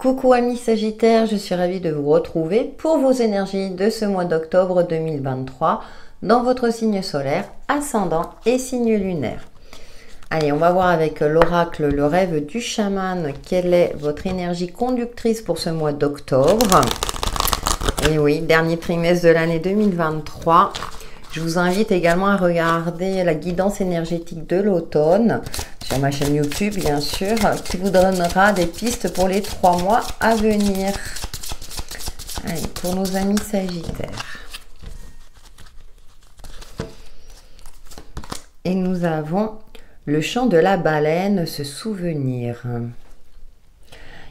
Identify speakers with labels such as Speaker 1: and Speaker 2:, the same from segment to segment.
Speaker 1: Coucou amis Sagittaires, je suis ravie de vous retrouver pour vos énergies de ce mois d'octobre 2023 dans votre signe solaire, ascendant et signe lunaire. Allez, on va voir avec l'oracle, le rêve du chaman, quelle est votre énergie conductrice pour ce mois d'octobre. Et oui, dernier trimestre de l'année 2023. Je vous invite également à regarder la guidance énergétique de l'automne sur ma chaîne YouTube, bien sûr, qui vous donnera des pistes pour les 3 mois à venir. Allez, pour nos amis Sagittaires. Et nous avons le chant de la baleine, se souvenir.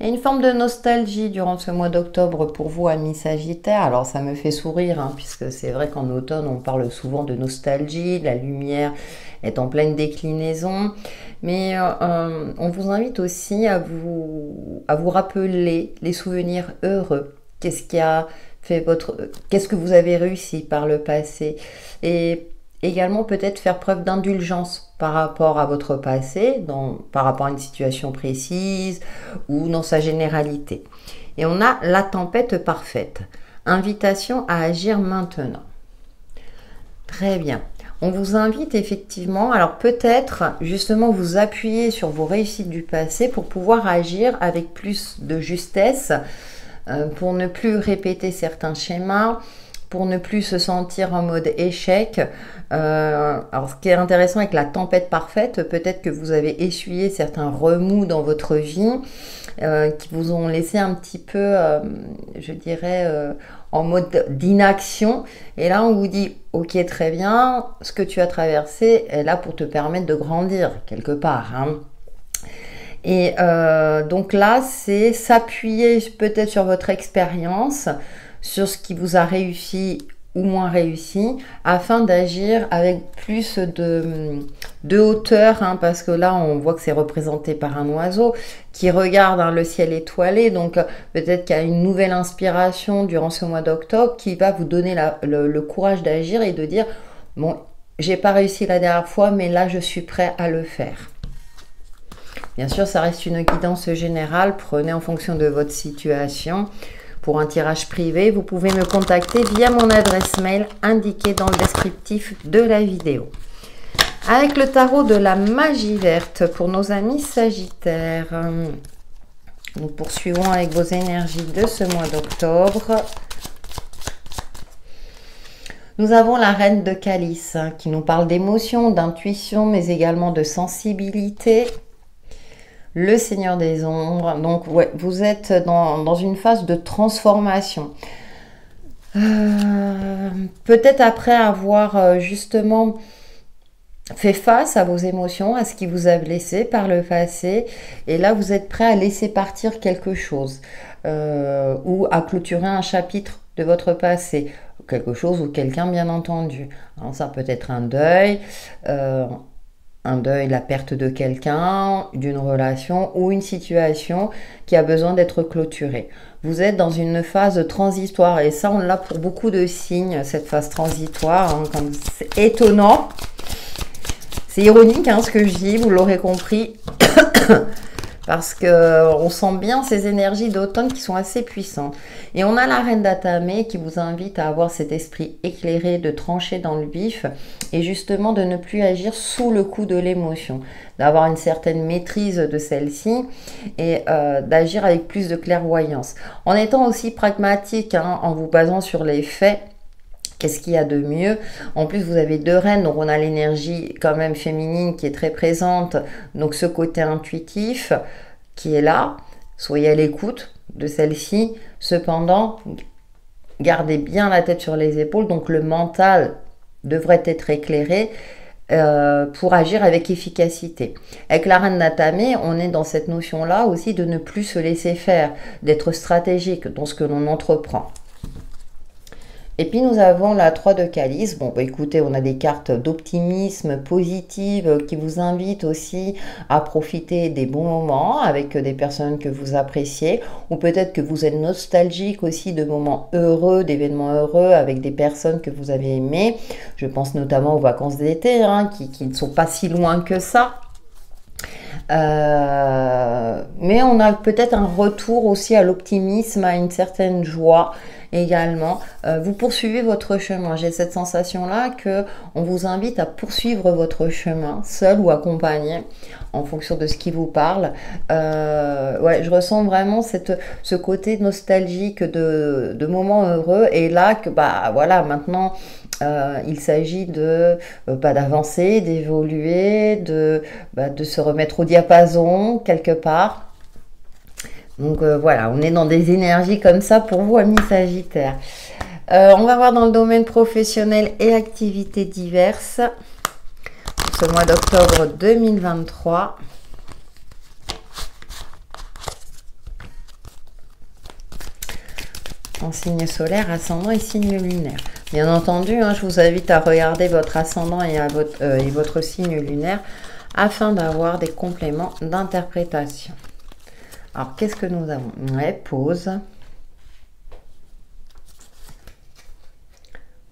Speaker 1: Il y a une forme de nostalgie durant ce mois d'octobre pour vous, amis Sagittaires. Alors, ça me fait sourire, puisque c'est vrai qu'en automne, on parle souvent de nostalgie. La lumière est en pleine déclinaison. Mais on vous invite aussi à vous rappeler les souvenirs heureux. Qu'est-ce que vous avez réussi par le passé? Et également, peut-être faire preuve d'indulgence par rapport à votre passé, par rapport à une situation précise ou dans sa généralité. Et on a la tempête parfaite. Invitation à agir maintenant. Très bien. On vous invite effectivement, alors peut-être justement vous appuyer sur vos réussites du passé pour pouvoir agir avec plus de justesse, pour ne plus répéter certains schémas, pour ne plus se sentir en mode échec. Alors ce qui est intéressant avec la tempête parfaite, peut-être que vous avez essuyé certains remous dans votre vie qui vous ont laissé un petit peu, je dirais, en mode d'inaction. Et là, on vous dit, ok, très bien, ce que tu as traversé est là pour te permettre de grandir quelque part. Et donc là, c'est s'appuyer peut-être sur votre expérience, sur ce qui vous a réussi ou moins réussi, afin d'agir avec plus de hauteur, parce que là, on voit que c'est représenté par un oiseau qui regarde le ciel étoilé. Donc, peut-être qu'il y a une nouvelle inspiration durant ce mois d'octobre qui va vous donner le courage d'agir et de dire, bon, j'ai pas réussi la dernière fois, mais là, je suis prêt à le faire. Bien sûr, ça reste une guidance générale. Prenez en fonction de votre situation. Pour un tirage privé, vous pouvez me contacter via mon adresse mail indiquée dans le descriptif de la vidéo. Avec le tarot de la magie verte pour nos amis Sagittaires. Nous poursuivons avec vos énergies de ce mois d'octobre. Nous avons la reine de calice qui nous parle d'émotion, d'intuition, mais également de sensibilité. Le Seigneur des Ombres, donc ouais, vous êtes dans une phase de transformation. Peut-être après avoir justement fait face à vos émotions, à ce qui vous a blessé par le passé, et là vous êtes prêt à laisser partir quelque chose, ou à clôturer un chapitre de votre passé, quelque chose ou quelqu'un bien entendu. Alors ça peut être un deuil, la perte de quelqu'un, d'une relation ou une situation qui a besoin d'être clôturée. Vous êtes dans une phase transitoire et ça, on l'a pour beaucoup de signes, cette phase transitoire. Comme c'est étonnant. C'est ironique ce que je dis, vous l'aurez compris. Parce qu'on sent bien ces énergies d'automne qui sont assez puissantes. Et on a la reine d'Atamé qui vous invite à avoir cet esprit éclairé, de trancher dans le vif et justement de ne plus agir sous le coup de l'émotion, d'avoir une certaine maîtrise de celle-ci et d'agir avec plus de clairvoyance. En étant aussi pragmatique, en vous basant sur les faits. Qu'est-ce qu'il y a de mieux? En plus, vous avez 2 reines, donc on a l'énergie quand même féminine qui est très présente. Donc ce côté intuitif qui est là, soyez à l'écoute de celle-ci. Cependant, gardez bien la tête sur les épaules. Donc le mental devrait être éclairé pour agir avec efficacité. Avec la reine d'Atamé, on est dans cette notion-là aussi de ne plus se laisser faire, d'être stratégique dans ce que l'on entreprend. Et puis nous avons la 3 de calice. Bon, écoutez, on a des cartes d'optimisme positive qui vous invitent aussi à profiter des bons moments avec des personnes que vous appréciez. Ou peut-être que vous êtes nostalgique aussi de moments heureux, d'événements heureux avec des personnes que vous avez aimées. Je pense notamment aux vacances d'été qui ne sont pas si loin que ça. Mais on a peut-être un retour aussi à l'optimisme, à une certaine joie également. Vous poursuivez votre chemin. J'ai cette sensation-là que on vous invite à poursuivre votre chemin, seul ou accompagné, en fonction de ce qui vous parle. Ouais, je ressens vraiment ce côté nostalgique de moments heureux. Et là, que bah voilà, maintenant, il s'agit d'avancer, d'évoluer, de se remettre au diapason quelque part. Donc voilà, on est dans des énergies comme ça pour vous, amis Sagittaires. On va voir dans le domaine professionnel et activités diverses pour ce mois d'octobre 2023. En signe solaire, ascendant et signe lunaire. Bien entendu, hein, je vous invite à regarder votre ascendant et votre signe lunaire afin d'avoir des compléments d'interprétation. Alors, qu'est-ce que nous avons? Ouais, pause.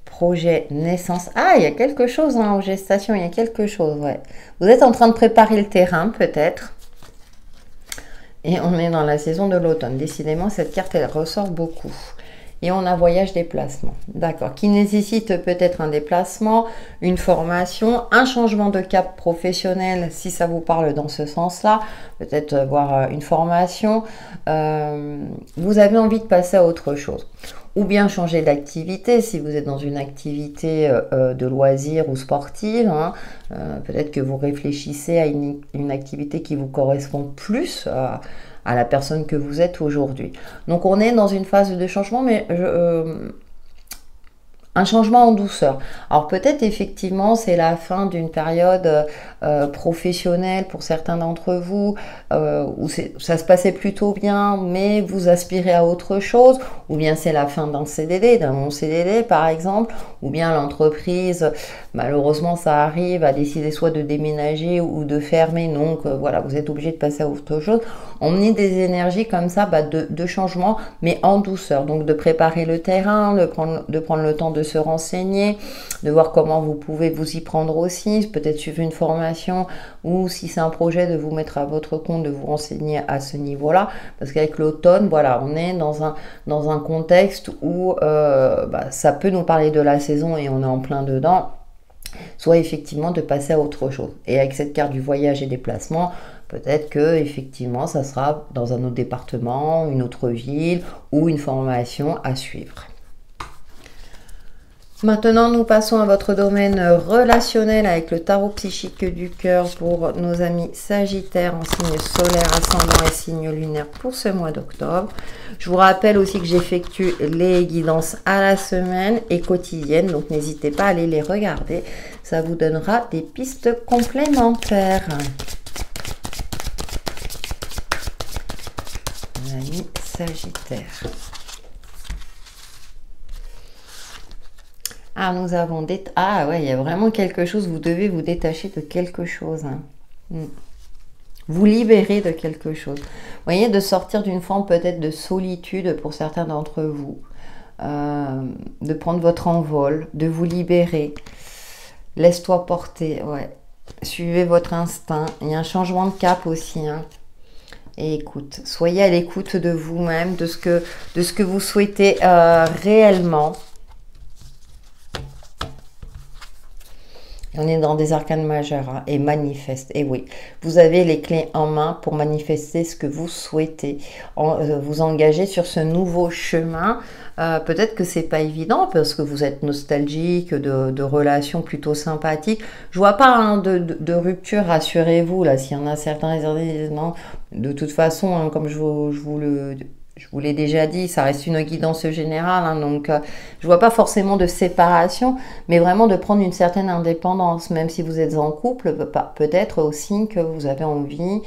Speaker 1: Projet, naissance. Ah, il y a quelque chose hein, en gestation, il y a quelque chose, ouais. Vous êtes en train de préparer le terrain, peut-être. Et on est dans la saison de l'automne. Décidément, cette carte, elle ressort beaucoup. Et on a voyage déplacement, d'accord, qui nécessite peut-être un déplacement, une formation, un changement de cap professionnel, si ça vous parle dans ce sens-là, peut-être voir une formation. Vous avez envie de passer à autre chose. Ou bien changer d'activité, si vous êtes dans une activité de loisir ou sportive, hein, peut-être que vous réfléchissez à une activité qui vous correspond plus à la personne que vous êtes aujourd'hui. Donc on est dans une phase de changement, mais un changement en douceur. Alors peut-être effectivement c'est la fin d'une période professionnelle pour certains d'entre vous où ça se passait plutôt bien mais vous aspirez à autre chose, ou bien c'est la fin d'un CDD, d'un long CDD par exemple, ou bien l'entreprise malheureusement ça arrive à décider soit de déménager ou de fermer, donc voilà, vous êtes obligé de passer à autre chose. On est des énergies comme ça de changement mais en douceur, donc de préparer le terrain, de prendre le temps de se renseigner, de voir comment vous pouvez vous y prendre aussi, peut-être suivre une formation, ou si c'est un projet de vous mettre à votre compte, de vous renseigner à ce niveau-là, parce qu'avec l'automne, voilà, on est dans un contexte où ça peut nous parler de la saison et on est en plein dedans, soit effectivement de passer à autre chose. Et avec cette carte du voyage et déplacement, peut-être que effectivement ça sera dans un autre département, une autre ville ou une formation à suivre. Maintenant, nous passons à votre domaine relationnel avec le tarot psychique du cœur pour nos amis Sagittaires en signe solaire, ascendant et signe lunaire pour ce mois d'octobre. Je vous rappelle aussi que j'effectue les guidances à la semaine et quotidienne, donc n'hésitez pas à aller les regarder. Ça vous donnera des pistes complémentaires. Mes amis Sagittaires. Ah, nous avons des... Ah ouais, il y a vraiment quelque chose, vous devez vous détacher de quelque chose. Hein. Vous libérer de quelque chose. Vous voyez, de sortir d'une forme peut-être de solitude pour certains d'entre vous. De prendre votre envol, de vous libérer. Laisse-toi porter, ouais. Suivez votre instinct. Il y a un changement de cap aussi, hein. Et écoute, soyez à l'écoute de vous-même, de ce que vous souhaitez réellement. On est dans des arcanes majeures hein, et manifeste. Et oui, vous avez les clés en main pour manifester ce que vous souhaitez. Vous engager sur ce nouveau chemin. Peut-être que c'est pas évident parce que vous êtes nostalgique de relations plutôt sympathiques. Je vois pas hein, de rupture, rassurez-vous. Là, s'il y en a certains, ils disent non. De toute façon, hein, comme je vous l'ai déjà dit, ça reste une guidance générale, hein, donc je vois pas forcément de séparation, mais vraiment de prendre une certaine indépendance, même si vous êtes en couple, peut-être aussi que vous avez envie,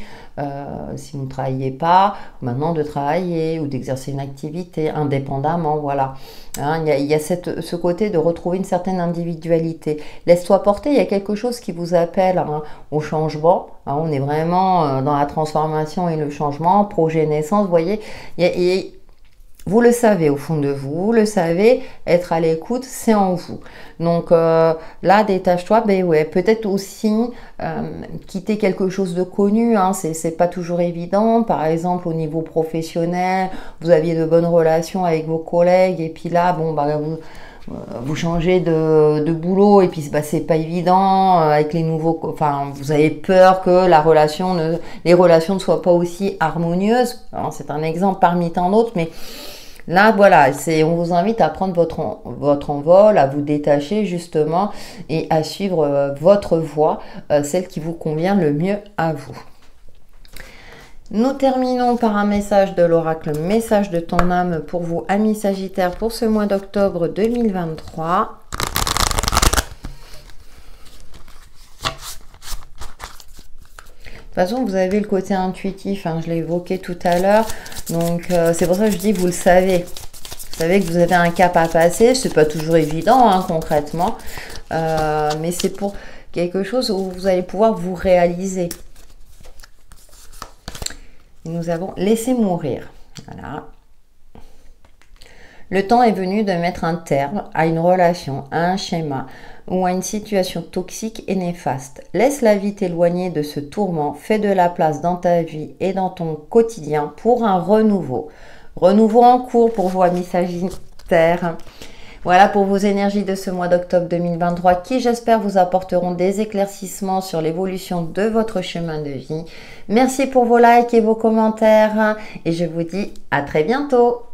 Speaker 1: si vous ne travaillez pas, maintenant de travailler ou d'exercer une activité indépendamment, voilà. Hein, il y a ce côté de retrouver une certaine individualité. Laisse-toi porter, il y a quelque chose qui vous appelle hein, au changement. Hein, on est vraiment dans la transformation et le changement, projet naissance, vous voyez, il Vous le savez au fond de vous, vous le savez, être à l'écoute, c'est en vous. Donc là, détache-toi, ben ouais, peut-être aussi quitter quelque chose de connu, hein, c'est pas toujours évident. Par exemple, au niveau professionnel, vous aviez de bonnes relations avec vos collègues, et puis là, bon, bah, vous changez de boulot, et puis bah, c'est pas évident avec les nouveaux. Enfin, vous avez peur que les relations ne soient pas aussi harmonieuses. C'est un exemple parmi tant d'autres, mais là, voilà, on vous invite à prendre votre envol, à vous détacher justement et à suivre votre voie, celle qui vous convient le mieux à vous. Nous terminons par un message de l'oracle, message de ton âme pour vous, amis Sagittaires, pour ce mois d'octobre 2023. De toute façon, vous avez le côté intuitif, hein, je l'ai évoqué tout à l'heure. Donc, c'est pour ça que je dis, vous le savez. Vous savez que vous avez un cap à passer. C'est pas toujours évident, hein, concrètement. Mais c'est pour quelque chose où vous allez pouvoir vous réaliser. Et nous avons laissé mourir. Voilà. Le temps est venu de mettre un terme à une relation, à un schéma ou à une situation toxique et néfaste. Laisse la vie t'éloigner de ce tourment, fais de la place dans ta vie et dans ton quotidien pour un renouveau. Renouveau en cours pour vous, amis Sagittaires. Voilà pour vos énergies de ce mois d'octobre 2023 qui, j'espère, vous apporteront des éclaircissements sur l'évolution de votre chemin de vie. Merci pour vos likes et vos commentaires et je vous dis à très bientôt.